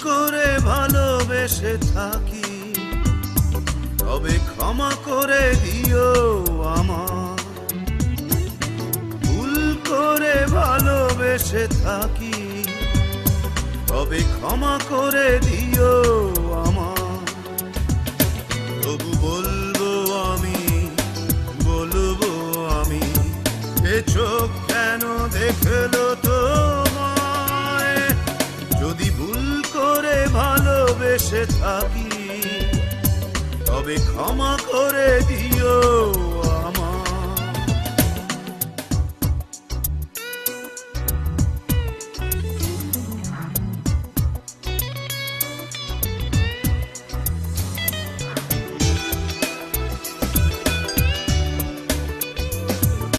করে ভালোবেসে থাকি, তবে ক্ষমা করে দিও আমার। ভুল করে ভালোবেসে থাকি, তবে ক্ষমা করে দিও আমার। তবু বলবো আমি, বলবো আমি, এ চোখ কেন দেখলো তোমায়? যদি ভুল করে ভালোবেসে থাকি, তবে ক্ষমা করে দিও